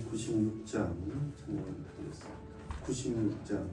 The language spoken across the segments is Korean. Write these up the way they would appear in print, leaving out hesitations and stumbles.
96장 찬양드리겠습니다. 96장.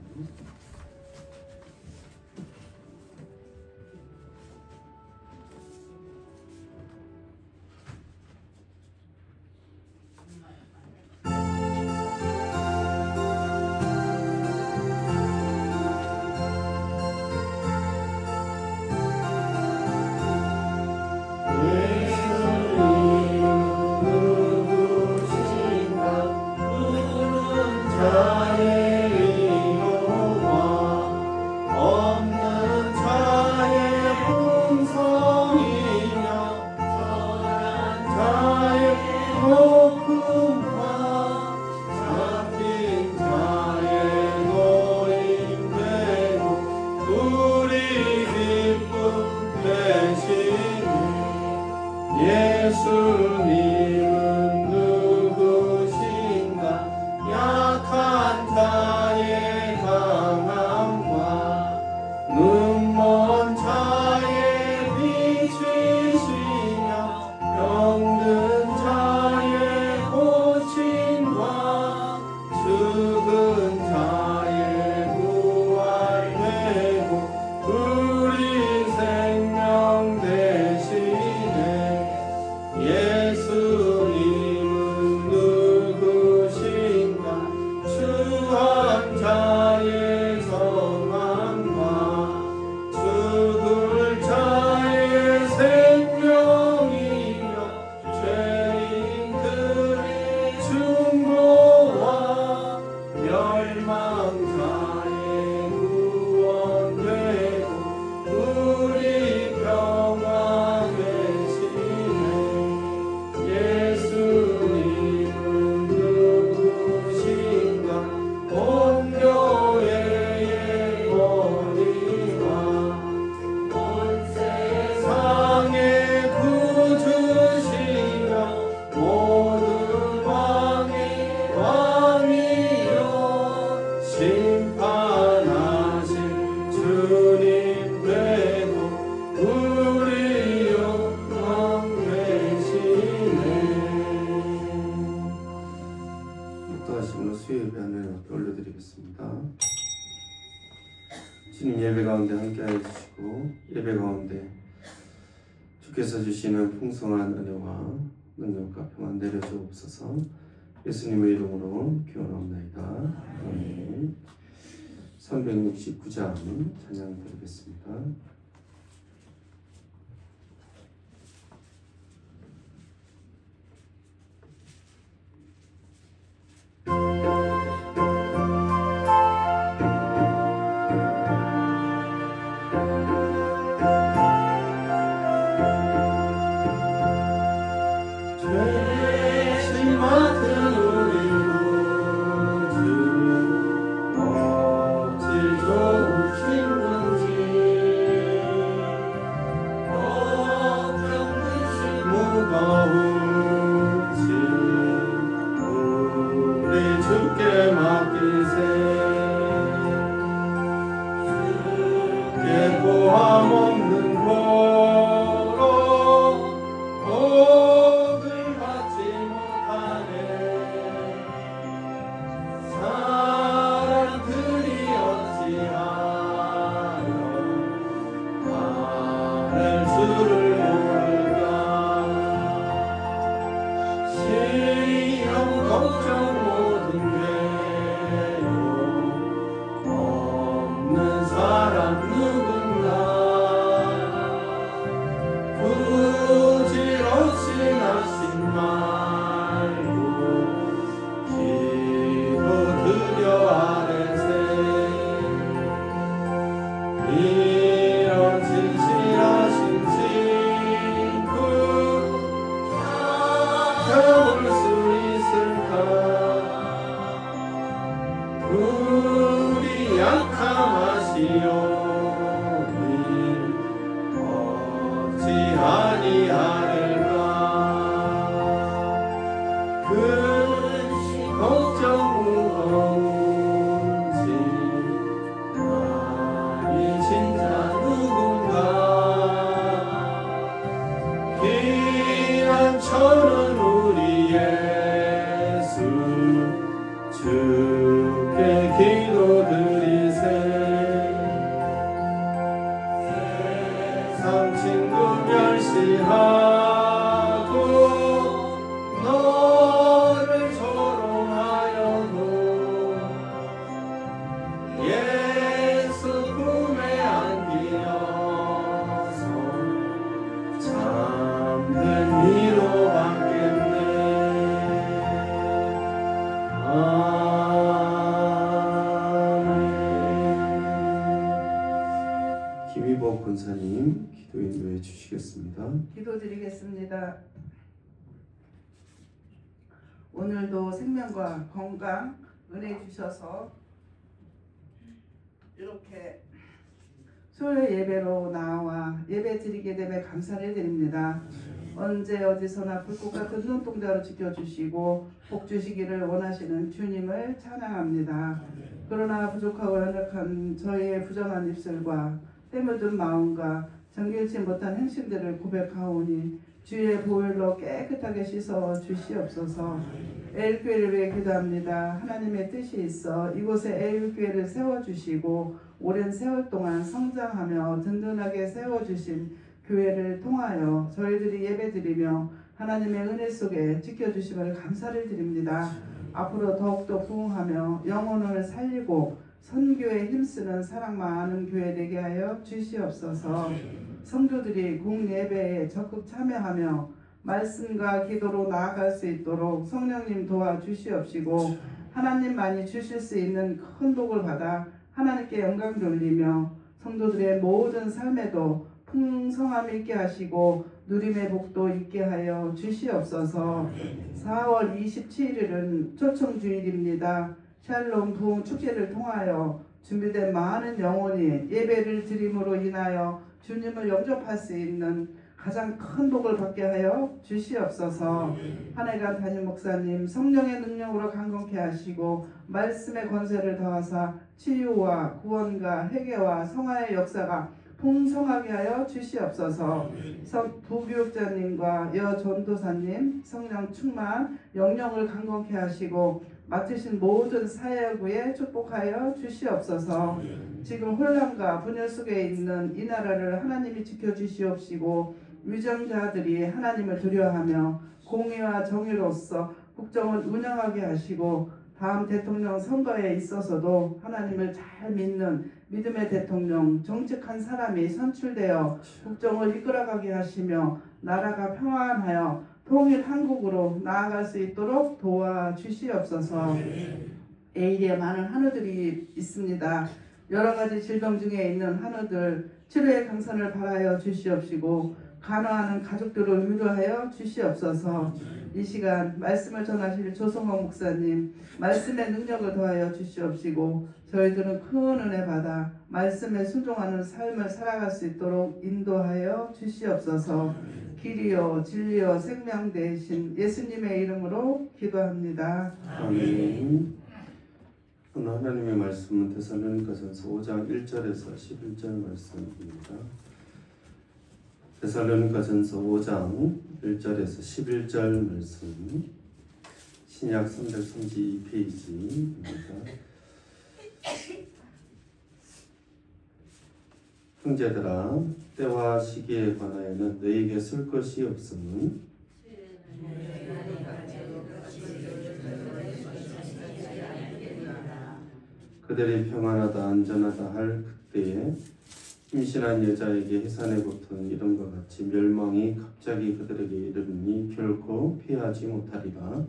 예수님은 누구신가? 약한 자의 강함과 눈먼 자의 빛이시며 병든 자의 고침과 죽은 자의 부활되고 우리 생명 되시네. 예수님은 누구신가? 추한 자의 성함과 죽을 자의 생명이며 죄인들의 중보와 멸망자의 구원되고 우리 평화 되시네. 예수님은 누구신가? 온 교회의 머리와 온 세상의 구주시며 모든 왕의 왕이요 심판하실 주님 되고 우리 영광 되시네. 묵도하심으로 수요예배 하나님께 올려드리겠습니다. 주님 예배 가운데 함께하여 주시고 예배 가운데 주께서 주시는 풍성한 은혜와 능력과 평안 내려주옵소서. 예수님의 이름으로 기원하옵나이다. 아멘. 369장 찬양 드리겠습니다. 죄심 맡은 우리 구주 어찌 좋으신 분지 주께 기도드리세. 세상 친구 멸시하고 너를 조롱하여도 예수 품에 안기어서 참된 위로 받겠네. 김희복 권사님 기도 인도해 주시겠습니다. 기도드리겠습니다. 오늘도 생명과 건강 은혜 주셔서 이렇게 수요일 예배로 나와 예배 드리게 됨에 감사를 드립니다. 언제 어디서나 불꽃 같은 눈동자로 지켜주시고 복 주시기를 원하시는 주님을 찬양합니다. 그러나 부족하고 연약한 저희의 부정한 입술과 때묻은 마음과 정결치 못한 행실들을 고백하오니 주의 보혈로 깨끗하게 씻어 주시옵소서. 에일교회를 위해 기도합니다. 하나님의 뜻이 있어 이곳에 에일교회를 세워주시고 오랜 세월 동안 성장하며 든든하게 세워주신 교회를 통하여 저희들이 예배드리며 하나님의 은혜 속에 지켜주심을 감사를 드립니다. 앞으로 더욱더 부흥하며 영혼을 살리고 선교에 힘쓰는 사랑 많은 교회 되게 하여 주시옵소서. 성도들이 공예배에 적극 참여하며 말씀과 기도로 나아갈 수 있도록 성령님 도와주시옵시고 하나님만이 주실 수 있는 큰 복을 받아 하나님께 영광 돌리며 성도들의 모든 삶에도 풍성함 있게 하시고 누림의 복도 있게 하여 주시옵소서. 4월 27일은 초청주일입니다. 샬롬 부흥 축제를 통하여 준비된 많은 영혼이 예배를 드림으로 인하여 주님을 영접할 수 있는 가장 큰 복을 받게 하여 주시옵소서. 한 해간 담임 목사님 성령의 능력으로 강건케 하시고 말씀의 권세를 더하사 치유와 구원과 회개와 성화의 역사가 풍성하게 하여 주시옵소서. 부교육자님과 여전도사님 성령 충만 영령을 강건케 하시고 맡으신 모든 사역부에 축복하여 주시옵소서. 지금 혼란과 분열 속에 있는 이 나라를 하나님이 지켜주시옵시고 위정자들이 하나님을 두려워하며 공의와 정의로서 국정을 운영하게 하시고 다음 대통령 선거에 있어서도 하나님을 잘 믿는 믿음의 대통령 정직한 사람이 선출되어 국정을 이끌어가게 하시며 나라가 평안하여 통일 한국으로 나아갈 수 있도록 도와주시옵소서. 에일에 많은 한우들이 있습니다. 여러 가지 질병 중에 있는 한우들 치료의 강선을 바라여 주시옵시고 간호하는 가족들을 위로하여 주시옵소서. 이 시간 말씀을 전하실 조성호 목사님 말씀의 능력을 더하여 주시옵시고 저희들은 큰 은혜 받아 말씀에 순종하는 삶을 살아갈 수 있도록 인도하여 주시옵소서. 길이요 진리요 생명 되신 예수님의 이름으로 기도합니다. 아멘. 오늘 하나님의 말씀은 데살로니가전서 5장 1절에서 11절 말씀입니다. 데살로니가전서 5장 1절에서 11절 말씀, 신약 332페이지입니다. 형제들아, 때와 시기에 관하여는 너희에게 쓸 것이 없음은 그들이 평안하다 안전하다 할 그때에 임신한 여자에게 해산의 고통 이름과 같이 멸망이 갑자기 그들에게 이르르니 결코 피하지 못하리라.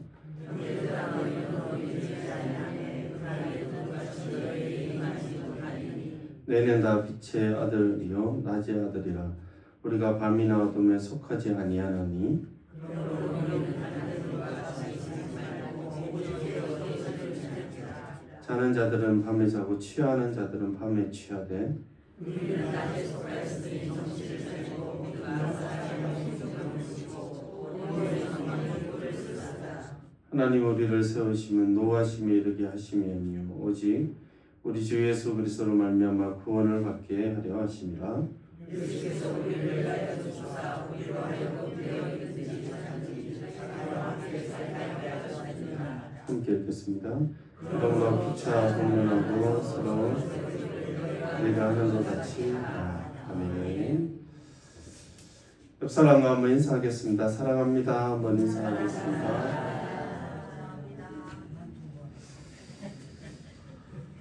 너희는 다 빛의 아들이요 낮의 아들이라. 우리가 밤이나 어둠에 속하지 아니하나니 자는 자들은 밤에 자고 취하는 자들은 밤에 취하되 하나님 우리를 세우시면 노하심에 이르게 하심이 아니요 오직 우리 주 예수 그리스도로 말미암아 구원을 받게 하려 하심이라. 함께 읽겠습니다. 그동과 피차 공연하고 서러운 우리가 하는 것 같이. 아멘. 옆 사람과 한번 인사하겠습니다. 사랑합니다. 한번 인사하겠습니다.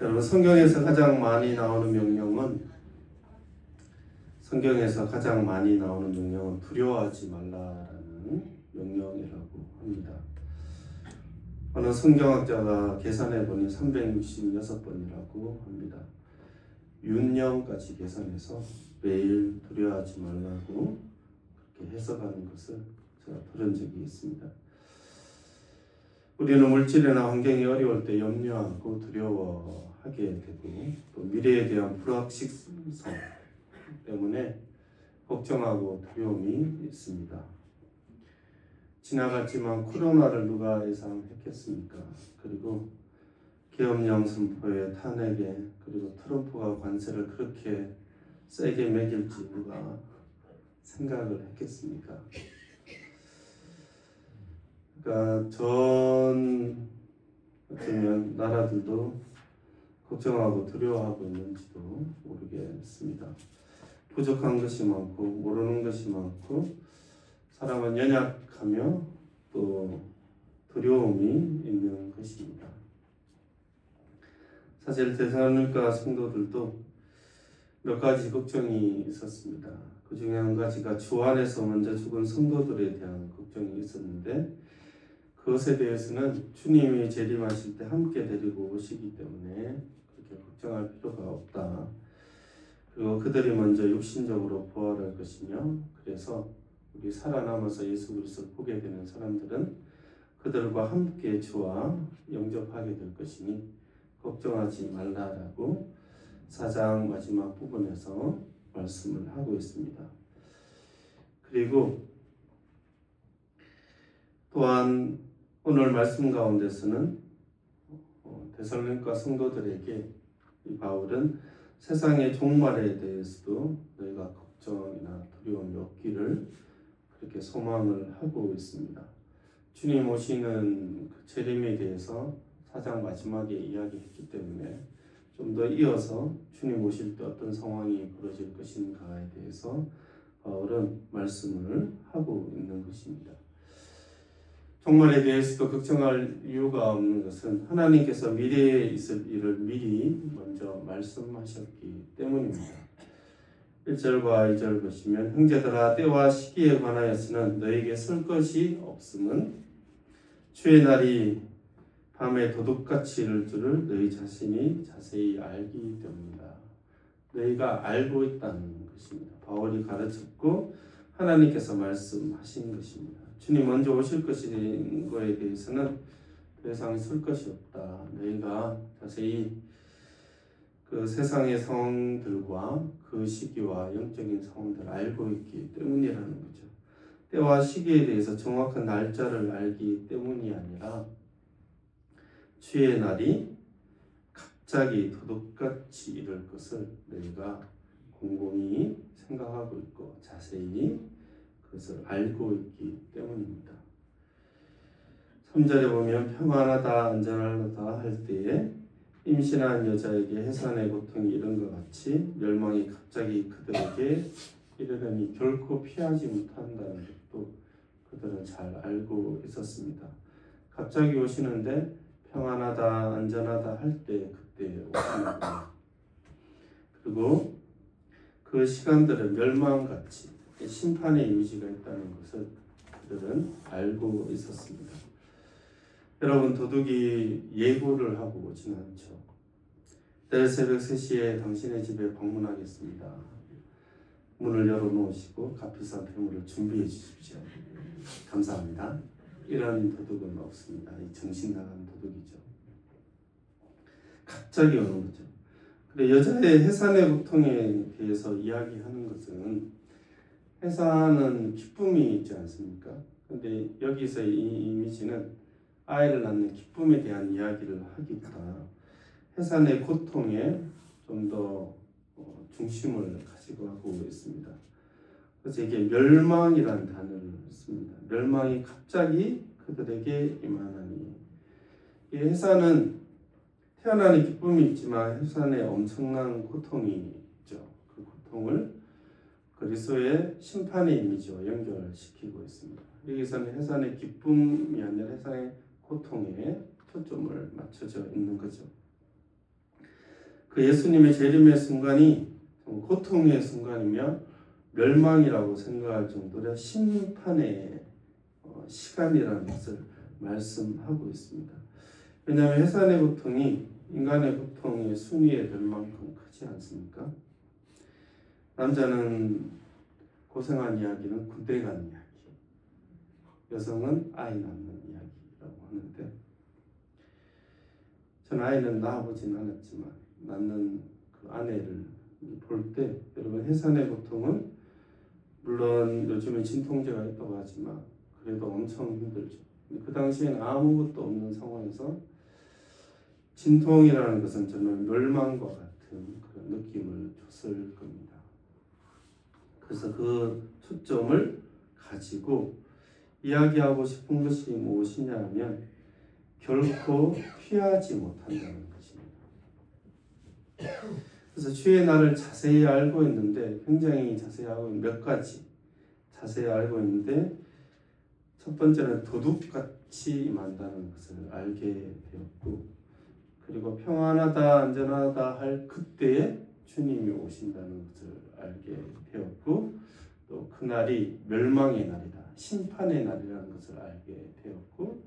여러분, 성경에서 가장 많이 나오는 명령은 두려워하지 말라라는 명령이라고 합니다. 어느 성경학자가 계산해 보니 366번이라고 합니다. 윤령까지 계산해서 매일 두려워하지 말라고 그렇게 해석하는 것을 제가 들은 적이 있습니다. 우리는 물질이나 환경이 어려울 때 염려하고 두려워하게 되고 또 미래에 대한 불확실성 때문에 걱정하고 두려움이 있습니다. 지나갔지만 코로나를 누가 예상했겠습니까? 그리고 계엄령 선포에 탄핵에 그리고 트럼프가 관세를 그렇게 세게 매길지 누가 생각을 했겠습니까? 그러니까 전 같으면 나라들도 걱정하고 두려워하고 있는지도 모르겠습니다. 부족한 것이 많고 모르는 것이 많고 사람은 연약하며 또 두려움이 있는 것입니다. 사실 데살로니가 성도들도 몇 가지 걱정이 있었습니다. 그 중에 한 가지가 주 안에서 먼저 죽은 성도들에 대한 걱정이 있었는데 그것에 대해서는 주님이 재림하실 때 함께 데리고 오시기 때문에 그렇게 걱정할 필요가 없다. 그리고 그들이 먼저 육신적으로 부활할 것이며 그래서 우리 살아남아서 예수 그리스도를 보게 되는 사람들은 그들과 함께 주와 영접하게 될 것이니 걱정하지 말라라고 4장 마지막 부분에서 말씀을 하고 있습니다. 그리고 또한 오늘 말씀 가운데서는 데살로니가 성도들에게 이 바울은 세상의 종말에 대해서도 너희가 걱정이나 두려움이 없기를 그렇게 소망을 하고 있습니다. 주님 오시는 그 재림에 대해서 4장 마지막에 이야기했기 때문에 좀 더 이어서 주님 오실 때 어떤 상황이 벌어질 것인가에 대해서 바울은 말씀을 하고 있는 것입니다. 종말에 대해서도 걱정할 이유가 없는 것은 하나님께서 미래에 있을 일을 미리 먼저 말씀하셨기 때문입니다. 1절과 2절 보시면 형제들아 때와 시기에 관하여서는 너에게 쓸 것이 없음은 주의 날이 밤에 도둑같이 이를 줄을 너희 자신이 자세히 알기 때문이다. 너희가 알고 있다는 것입니다. 바울이 가르쳤고 하나님께서 말씀하신 것입니다. 주님 먼저 오실 것인 거에 대해서는 더 이상 쓸 것이 없다. 너희가 자세히 그 세상의 상황들과 그 시기와 영적인 상황들을 알고 있기 때문이라는 거죠. 때와 시기에 대해서 정확한 날짜를 알기 때문이 아니라 주의 날이 갑자기 도둑같이 이를 것을 너희가 곰곰이 생각하고 있고 자세히 그것을 알고 있기 때문입니다. 3절에 보면 평안하다 안전하다 할 때에 임신한 여자에게 해산의 고통이 이른 것 같이 멸망이 갑자기 그들에게 이르려니 결코 피하지 못한다는 것도 그들은 잘 알고 있었습니다. 갑자기 오시는데 평안하다 안전하다 할 때 그때 오시는구나. 그리고 그 시간들은 멸망같이 심판의 이미지가 있다는 것을 그들은 알고 있었습니다. 여러분, 도둑이 예고를 하고 오지는 않죠. 내일 새벽 3시에 당신의 집에 방문하겠습니다. 문을 열어놓으시고 값비싼 폐물을 준비해 주십시오. 감사합니다. 이런 도둑은 없습니다. 이 정신 나간 도둑이죠. 갑자기 오는 거죠. 그래, 여자의 해산의 고통에 대해서 이야기하는 것은 해산은 기쁨이 있지 않습니까? 근데 여기서 이 이미지는 아이를 낳는 기쁨에 대한 이야기를 하기보다 해산의 고통에 좀 더 중심을 가지고 하고 있습니다. 그래서 이게 멸망이라는 단어를 씁니다. 멸망이 갑자기 그들에게 임하나니 이 해산은 태어나는 기쁨이 있지만 해산에 엄청난 고통이 있죠. 그 고통을 그리스도의 심판의 이미지와 연결시키고 있습니다. 여기서는 해산의 기쁨이 아니라 해산의 고통에 초점을 맞춰져 있는 거죠. 그 예수님의 재림의 순간이 고통의 순간이며 멸망이라고 생각할 정도로 심판의 시간이라는 것을 말씀하고 있습니다. 왜냐하면 해산의 고통이 인간의 고통의 순위에 들 만큼 크지 않습니까? 남자는 고생한 이야기는 군대 간 이야기, 여성은 아이 낳는 이야기라고 하는데, 전 아이는 낳아보진 않았지만 낳는 그 아내를 볼 때 여러분 해산의 고통은 물론 요즘에 진통제가 있다고 하지만 그래도 엄청 힘들죠. 그 당시에는 아무것도 없는 상황에서 진통이라는 것은 저는 멸망과 같은 그런 느낌을 줬을 겁니다. 그래서 그 초점을 가지고 이야기하고 싶은 것이 무엇이냐 하면 결코 피하지 못한다는 것입니다. 그래서 주의 날을 자세히 알고 있는데, 굉장히 자세히 알고 몇 가지 자세히 알고 있는데, 첫 번째는 도둑같이 임한다는 것을 알게 되었고, 그리고 평안하다 안전하다 할 그때에 주님이 오신다는 것을 알게 되었고, 또 그날이 멸망의 날이다, 심판의 날이라는 것을 알게 되었고,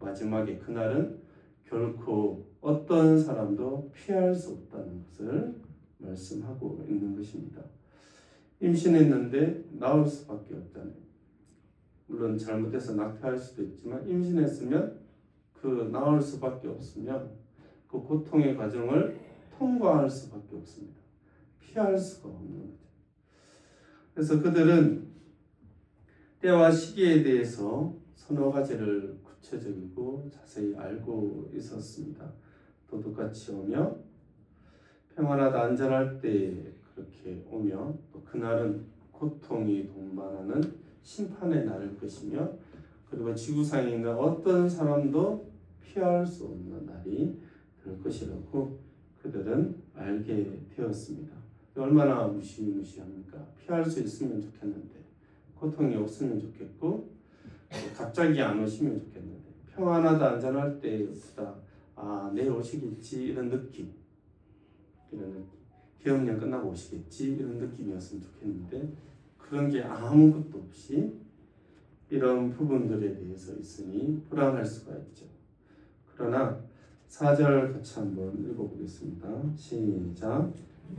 마지막에 그날은 결코 어떤 사람도 피할 수 없다는 것을 말씀하고 있는 것입니다. 임신했는데 나올 수밖에 없잖아요. 물론 잘못해서 낙태할 수도 있지만 임신했으면 그 나올 수밖에 없으면 그 고통의 과정을 통과할 수밖에 없습니다. 피할 수가 없는 거죠. 그래서 그들은 때와 시기에 대해서 서너 가지를 구체적이고 자세히 알고 있었습니다. 도둑같이 오며 평안하다 안전할 때 그렇게 오며, 또 그날은 고통이 동반하는 심판의 날일 것이며, 그리고 지구상에 있는 어떤 사람도 피할 수 없는 날이 될 것이라고 그들은 알게 되었습니다. 얼마나 무시무시합니까? 피할 수 있으면 좋겠는데, 고통이 없으면 좋겠고, 갑자기 안 오시면 좋겠는데, 평안하다 안전할 때보다 내일 오시겠지 이런 느낌, 계엄령 끝나고 오시겠지 이런 느낌이었으면 좋겠는데, 그런 게 아무것도 없이 이런 부분들에 대해서 있으니 불안할 수가 있죠. 그러나 4절 같이 한번 읽어보겠습니다. 시작.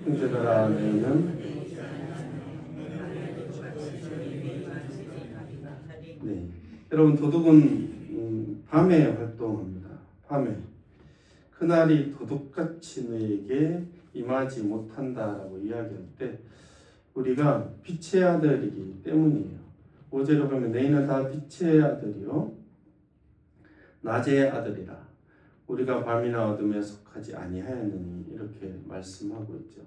형제들아, 너희는 네, 여러분 도둑은 밤에 활동합니다. 밤에. 그날이 도둑같이 너에게 임하지 못한다라고 이야기할 때 우리가 빛의 아들이기 때문이에요. 5절에 보면 너희는 다 빛의 아들이요 낮의 아들이라. 우리가 밤이나 어둠에 속하지 아니하였느니 이렇게 말씀하고 있죠.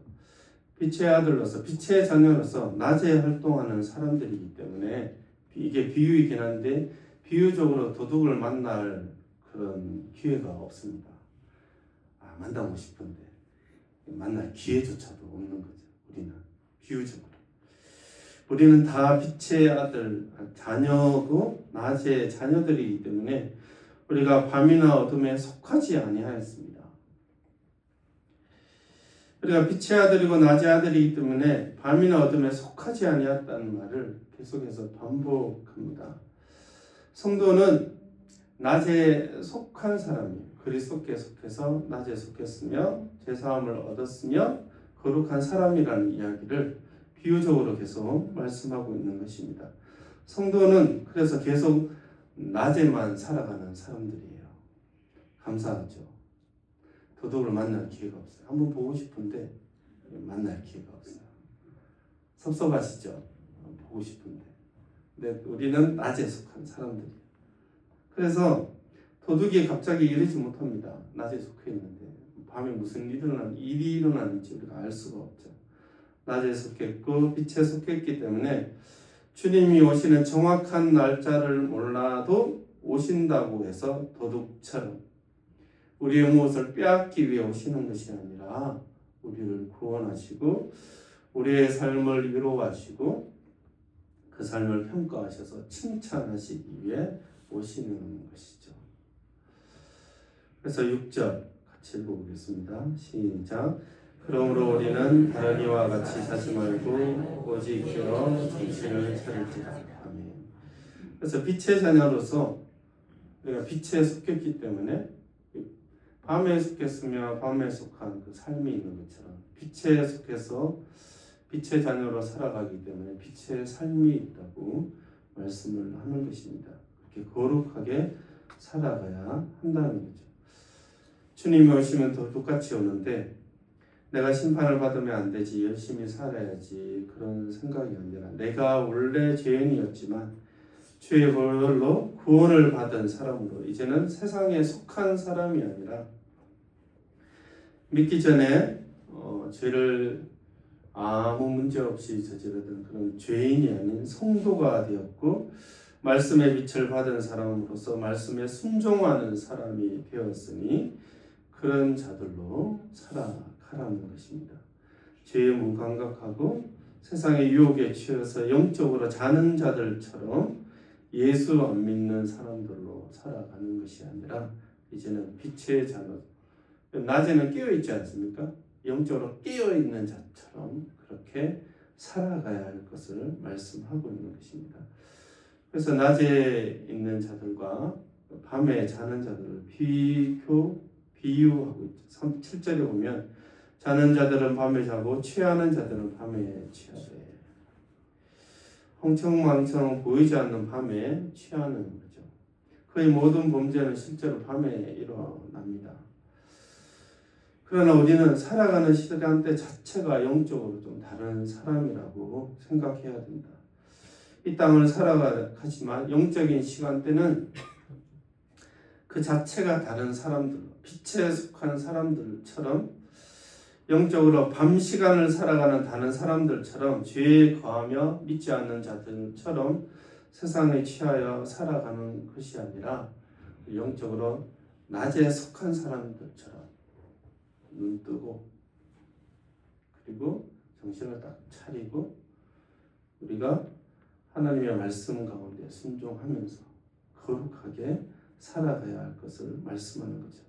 빛의 아들로서, 빛의 자녀로서 낮에 활동하는 사람들이기 때문에 이게 비유이긴 한데 비유적으로 도둑을 만날 그런 기회가 없습니다. 만나고 싶은데 만날 기회조차도 없는 거죠. 우리는 비유적으로. 우리는 다 빛의 아들, 자녀고 낮의 자녀들이기 때문에 우리가 밤이나 어둠에 속하지 아니하였습니다. 우리가 빛의 아들이고 낮의 아들이기 때문에 밤이나 어둠에 속하지 아니하였다는 말을 계속해서 반복합니다. 성도는 낮에 속한 사람이에요. 그리스도께 속해서 낮에 속했으며 죄사함을 얻었으며 거룩한 사람이라는 이야기를 비유적으로 계속 말씀하고 있는 것입니다. 성도는 그래서 계속 낮에만 살아가는 사람들이에요. 감사하죠. 도둑을 만날 기회가 없어요. 한번 보고 싶은데 만날 기회가 없어요. 섭섭하시죠? 보고 싶은데. 근데 우리는 낮에 속한 사람들이에요. 그래서 도둑이 갑자기 이러지 못합니다. 낮에 속해 있는데 밤에 무슨 일이 일어나는지 우리가 알 수가 없죠. 낮에 속했고 빛에 속했기 때문에 주님이 오시는 정확한 날짜를 몰라도 오신다고 해서 도둑처럼 우리의 무엇을 빼앗기 위해 오시는 것이 아니라 우리를 구원하시고 우리의 삶을 위로하시고 그 삶을 평가하셔서 칭찬하시기 위해 오시는 것이죠. 그래서 6절 같이 읽어보겠습니다. 시작. 그러므로 우리는 다른 이와 같이 사지 말고 오직 깨어 정신을 차릴지라. 아멘. 그래서 빛의 자녀로서 우리가 빛에 속했기 때문에 밤에 속했으며 밤에 속한 그 삶이 있는 것처럼 빛에 속해서 빛의 자녀로 살아가기 때문에 빛의 삶이 있다고 말씀을 하는 것입니다. 그렇게 거룩하게 살아가야 한다는 거죠. 주님이 오시면 더 똑같이 오는데 내가 심판을 받으면 안 되지, 열심히 살아야지 그런 생각이 아니라 내가 원래 죄인이었지만 주의 보혈로 구원을 받은 사람으로 이제는 세상에 속한 사람이 아니라 믿기 전에 죄를 아무 문제 없이 저지르던 그런 죄인이 아닌 성도가 되었고 말씀의 빛을 받은 사람으로서 말씀에 순종하는 사람이 되었으니 그런 자들로 살아가라는 것입니다. 죄에 무감각하고 세상의 유혹에 취해서 영적으로 자는 자들처럼 예수 안 믿는 사람들로 살아가는 것이 아니라 이제는 빛의 자녀, 낮에는 깨어있지 않습니까? 영적으로 깨어있는 자처럼 그렇게 살아가야 할 것을 말씀하고 있는 것입니다. 그래서 낮에 있는 자들과 밤에 자는 자들을 비유하고 있죠. 7절에 보면 자는 자들은 밤에 자고 취하는 자들은 밤에 취하되 흥청망청 보이지 않는 밤에 취하는 거죠. 거의 모든 범죄는 실제로 밤에 일어납니다. 그러나 우리는 살아가는 시간대 자체가 영적으로 좀 다른 사람이라고 생각해야 된다. 이 땅을 살아가지만 영적인 시간대는 그 자체가 다른 사람들, 빛에 속한 사람들처럼 영적으로 밤 시간을 살아가는 다른 사람들처럼 죄에 거하며 믿지 않는 자들처럼 세상에 취하여 살아가는 것이 아니라 영적으로 낮에 속한 사람들처럼 눈 뜨고 그리고 정신을 딱 차리고 우리가 하나님의 말씀 가운데 순종하면서 거룩하게 살아가야 할 것을 말씀하는 거죠.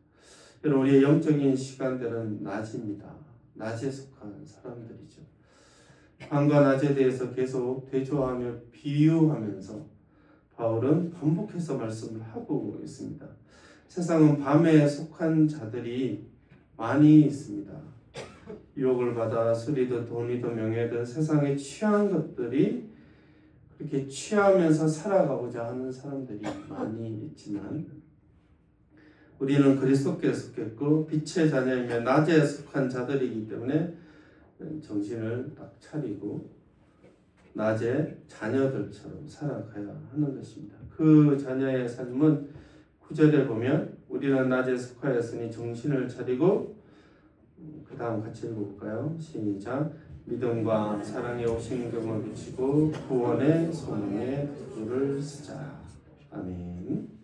여러분, 우리의 영적인 시간들은 낮입니다. 낮에 속한 사람들이죠. 밤과 낮에 대해서 계속 대조하며 비유하면서 바울은 반복해서 말씀을 하고 있습니다. 세상은 밤에 속한 자들이 많이 있습니다. 유혹을 받아 술이든 돈이든 명예든 세상에 취한 것들이 그렇게 취하면서 살아가고자 하는 사람들이 많이 있지만 우리는 그리스도께 속했고 빛의 자녀이며 낮에 속한 자들이기 때문에 정신을 딱 차리고 낮에 자녀들처럼 살아가야 하는 것입니다. 그 자녀의 삶은 9절에 보면 우리는 낮에 속하였으니 정신을 차리고 그 다음 같이 읽어볼까요? 시작. 믿음과 사랑에 오신경을 비치고 구원의 소망에 불을 쓰자. 아멘.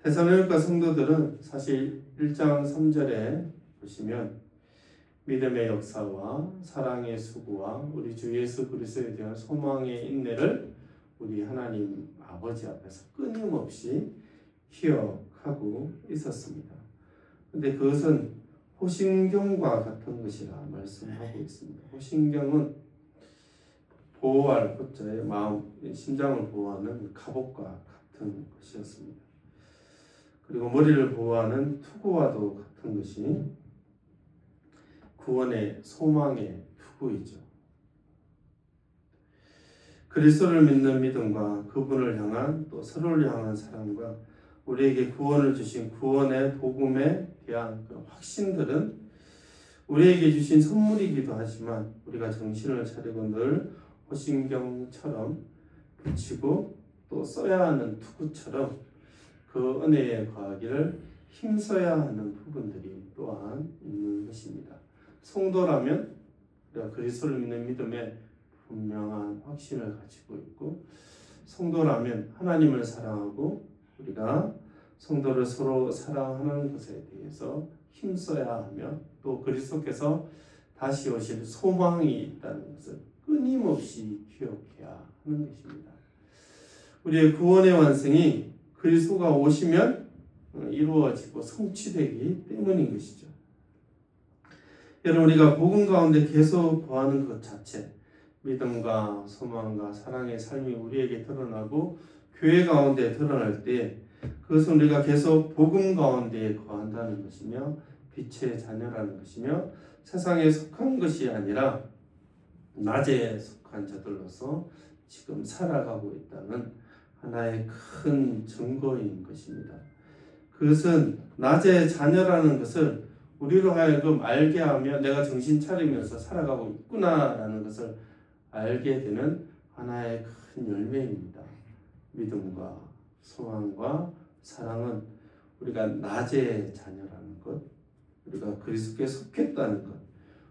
데살로니가 성도들은 사실 1장 3절에 보시면 믿음의 역사와 사랑의 수고와 우리 주 예수 그리스도에 대한 소망의 인내를 우리 하나님 아버지 앞에서 끊임없이 기억하고 있었습니다. 그런데 그것은 호신경과 같은 것이라 말씀하고 있습니다. 호신경은 보호할 호자의 마음, 심장을 보호하는 갑옷과 같은 것이었습니다. 그리고 머리를 보호하는 투구와도 같은 것이 구원의 소망의 투구이죠. 그리스도를 믿는 믿음과 그분을 향한 또 서로를 향한 사랑과 우리에게 구원을 주신 구원의 복음에 대한 그런 확신들은 우리에게 주신 선물이기도 하지만 우리가 정신을 차리고 늘 호신경처럼 비치고 또 써야 하는 투구처럼 그 은혜에 거하기를 힘써야 하는 부분들이 또한 있는 것입니다. 성도라면 우리가 그리스도를 믿는 믿음에 분명한 확신을 가지고 있고 성도라면 하나님을 사랑하고 우리가 성도를 서로 사랑하는 것에 대해서 힘써야 하며 또 그리스도께서 다시 오실 소망이 있다는 것을 끊임없이 기억해야 하는 것입니다. 우리의 구원의 완성이 그리스도가 오시면 이루어지고 성취되기 때문인 것이죠. 여러분, 우리가 복음 가운데 계속 거하는 것 자체, 믿음과 소망과 사랑의 삶이 우리에게 드러나고 교회 가운데 드러날 때 그것은 우리가 계속 복음 가운데 거한다는 것이며 빛의 자녀라는 것이며 세상에 속한 것이 아니라 낮에 속한 자들로서 지금 살아가고 있다는 하나의 큰 증거인 것입니다. 그것은 낮의 자녀라는 것을 우리로 하여금 알게 하며 내가 정신 차리면서 살아가고 있구나라는 것을 알게 되는 하나의 큰 열매입니다. 믿음과 소망과 사랑은 우리가 낮의 자녀라는 것, 우리가 그리스도께 속했다는 것,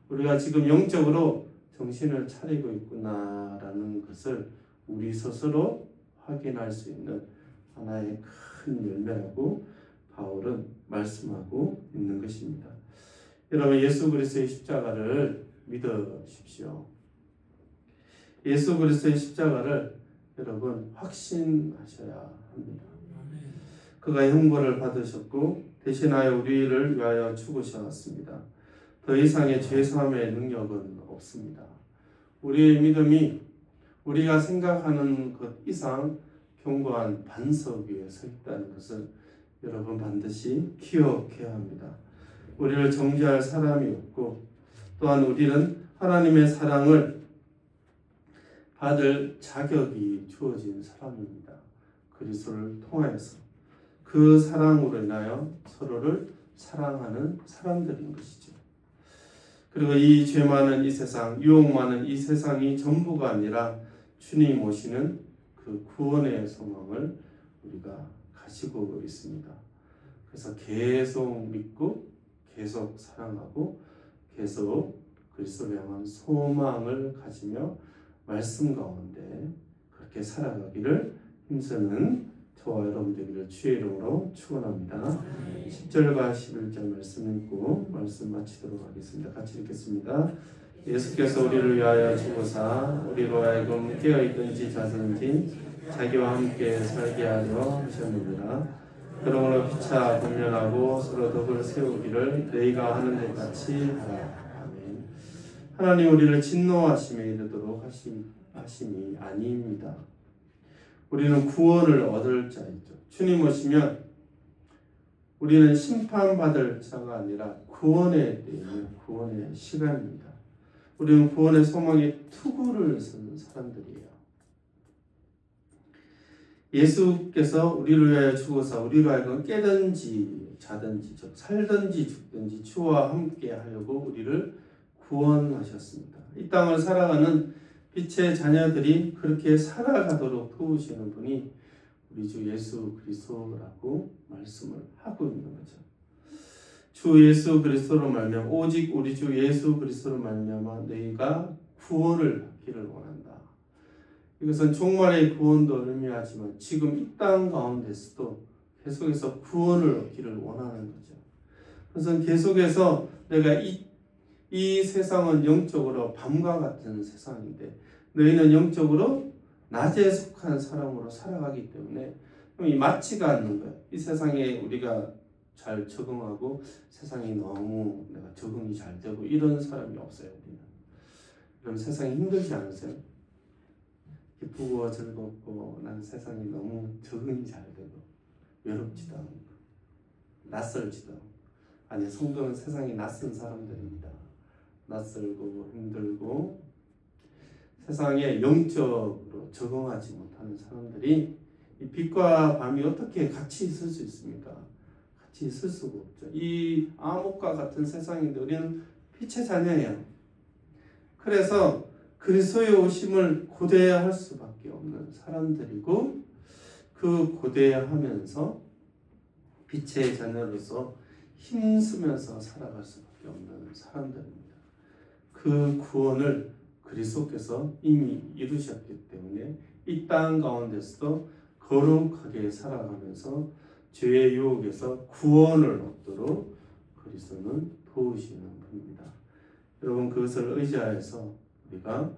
우리가 지금 영적으로 정신을 차리고 있구나라는 것을 우리 스스로 확인할 수 있는 하나의 큰 열매라고 바울은 말씀하고 있는 것입니다. 여러분, 예수 그리스도의 십자가를 믿으십시오. 예수 그리스도의 십자가를 여러분 확신하셔야 합니다. 그가 형벌을 받으셨고 대신하여 우리를 위하여 죽으셨습니다. 더 이상의 죄사함의 능력은 없습니다. 우리의 믿음이 우리가 생각하는 것 이상 견고한 반석 위에 서 있다는 것을 여러분 반드시 기억해야 합니다. 우리를 정죄할 사람이 없고 또한 우리는 하나님의 사랑을 받을 자격이 주어진 사람입니다. 그리스도를 통하여서 그 사랑으로 인하여 서로를 사랑하는 사람들인 것이죠. 그리고 이 죄 많은 이 세상, 유혹 많은 이 세상이 전부가 아니라 주님 오시는 그 구원의 소망을 우리가 가지고 있습니다. 그래서 계속 믿고 계속 사랑하고 계속 그리스도를 향한 소망을 가지며 말씀 가운데 그렇게 살아가기를 힘쓰는 저와 여러분 되기를 주의 이름으로 축원합니다. 10절과 11절 말씀 읽고 말씀 마치도록 하겠습니다. 같이 읽겠습니다. 예수께서 우리를 위하여 죽으사 우리로 하여금 깨어있든지 자든지 자기와 함께 살게 하려 하셨느니라. 그러므로 피차 권면하고 서로 덕을 세우기를 너희가 하는 것 같이 하라. 아멘. 하나님 우리를 진노하심에 이르도록 하심이 아닙니다. 우리는 구원을 얻을 자이죠. 주님 오시면 우리는 심판받을 자가 아니라 구원의 때이며 구원의 시간입니다. 우리는 구원의 소망에 투구를 쓴 사람들이에요. 예수께서 우리를 위하여 죽어서 우리로 하여금 깨든지 자든지 살든지 죽든지 주와 함께 하려고 우리를 구원하셨습니다. 이 땅을 살아가는 빛의 자녀들이 그렇게 살아가도록 도우시는 분이 우리 주 예수 그리스도라고 말씀을 하고 있는 거죠. 주 예수 그리스도로 말미암아 오직 우리 주 예수 그리스도로 말미암아 너희가 구원을 받기를 원한다. 이것은 종말의 구원도 의미하지만 지금 이 땅 가운데서도 계속해서 구원을 얻기를 원하는 거죠. 그래서 계속해서 내가 이 세상은 영적으로 밤과 같은 세상인데 너희는 영적으로 낮에 속한 사람으로 살아가기 때문에 이 맞지가 않는 거예요. 이 세상에 우리가 잘 적응하고 세상이 너무 내가 적응이 잘 되고 이런 사람이 없어요. 우리는. 그럼 세상이 힘들지 않으세요? 기쁘고 즐겁고 난 세상이 너무 적응이 잘 되고 외롭지도 않고 낯설지도 않고. 아니, 성도는 세상이 낯선 사람들입니다. 낯설고 힘들고 세상에 영적으로 적응하지 못하는 사람들이 이 빛과 밤이 어떻게 같이 있을 수 있습니까? 같이 있을 수가 없죠. 이 암흑과 같은 세상인데 우리는 빛의 자녀예요. 그래서 그리스도의 오심을 고대할 수밖에 없는 사람들이고 그 고대하면서 빛의 자녀로서 힘쓰면서 살아갈 수밖에 없는 사람들입니다. 그 구원을 그리스도께서 이미 이루셨기 때문에 이 땅 가운데서도 거룩하게 살아가면서 죄의 유혹에서 구원을 얻도록 그리스도는 도우시는 분입니다. 여러분 그것을 의지하여서 우리가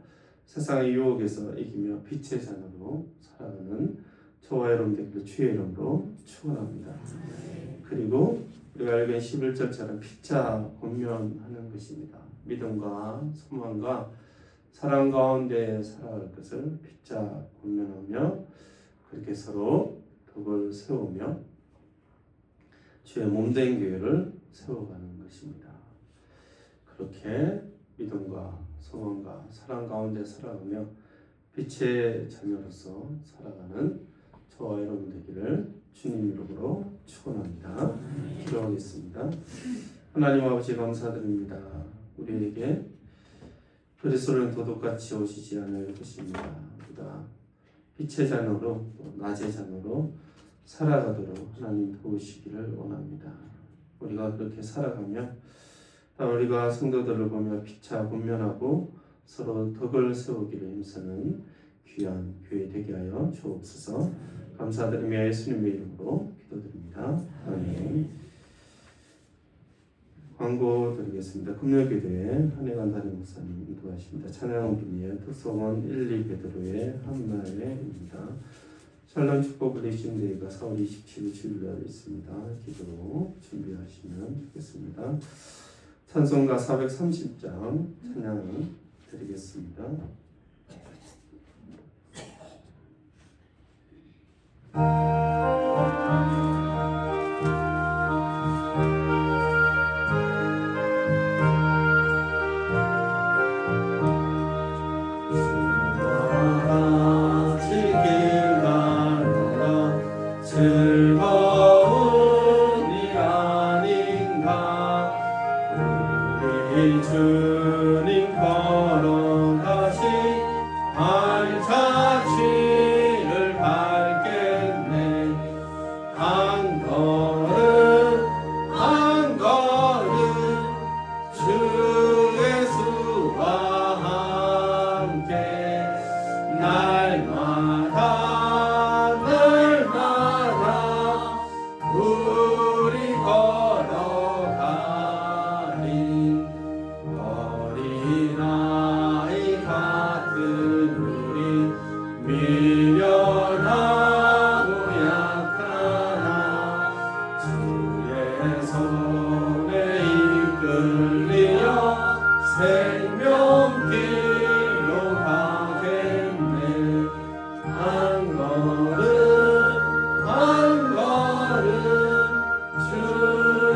세상의 유혹에서 이기며 빛의 자녀로 살아가는 저와 여러분 되기를 주의 이름으로 축원합니다. 그리고 우리가 알고 있는 11절처럼 피차 권면하는 것입니다. 믿음과 소망과 사랑 가운데 살아갈 것을 피차 권면하며 그렇게 서로 덕을 세우며 주의 몸된 교회를 세워가는 것입니다. 그렇게 믿음과 소망과 사랑 가운데 살아가며 빛의 자녀로서 살아가는 저와 여러분 되기를 주님 이름으로 축원합니다. 기도하겠습니다. 하나님 아버지 감사드립니다. 우리에게 그리스도는 도둑같이 오시지 않을 것입니다. 우리가 빛의 자녀로 또 낮의 자녀로 살아가도록 하나님 도우시기를 원합니다. 우리가 그렇게 살아가며 우리가 성도들을 보며 피차 권면하고 서로 덕을 세우기를 힘쓰는 귀한 교회 되게 하여 주옵소서. 감사드리며 예수님의 이름으로 기도드립니다. 아멘. 광고 드리겠습니다. 금요기도에 한혜관 담임 목사님 인도하십니다. 찬양 분위의 특성원 1, 2베드로의 한날에입니다. 샬롬 축복 블레싱 데이가 4월 27일 주일날 있습니다. 기도로 준비하시면 좋겠습니다. 찬송가 430장 찬양 드리겠습니다. 주님 걸어가신 알차치를 밟겠네. 한 걸음 한 걸음 주 예수와 함께 날마다 우리 걸어가리. 어린아이 같은 우리 미련하고 약하나 주의 손에 이끌리어 생명길로 가겠네. 한 걸음 한 걸음 주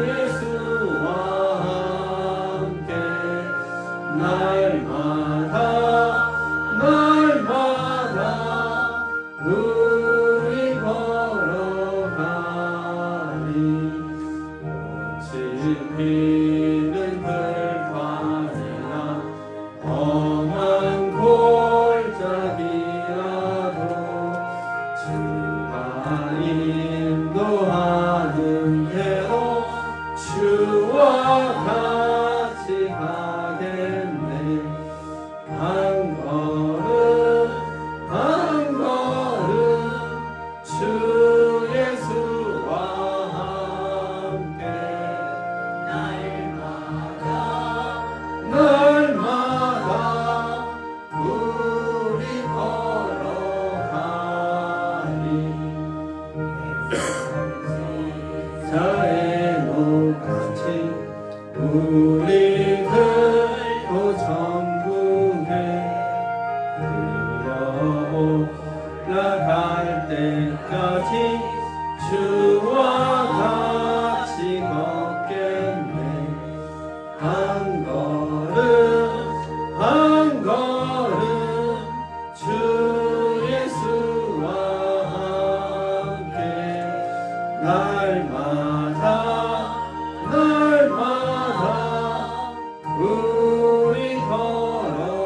예수와 함께 날마다 우리 걸어가리. 꽃이 피는 들판이나 험한 골짜기라도 주가 인도하는 대로 주와 같이 가겠네. 한 걸음 한 걸음 주 예수와 함께 날마다 우리 걸어가리. 자의 녹같이 우리들도 천국에 들어올라갈 때까지 주와 같이 걷겠네. 한 걸음 한 걸음 주 예수와 함께 날마다 우리 걸어가리.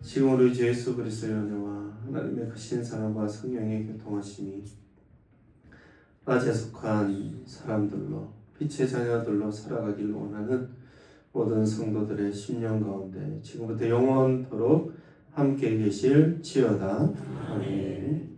지금 우리 주 예수 그리스도의 은혜와 하나님의 크신 사랑과 성령의 교통하심이 낮에 속한 사람들로 빛의 자녀들로 살아가길 원하는 모든 성도들의 심령 가운데 지금부터 영원토록 함께 계실지어다. 아멘.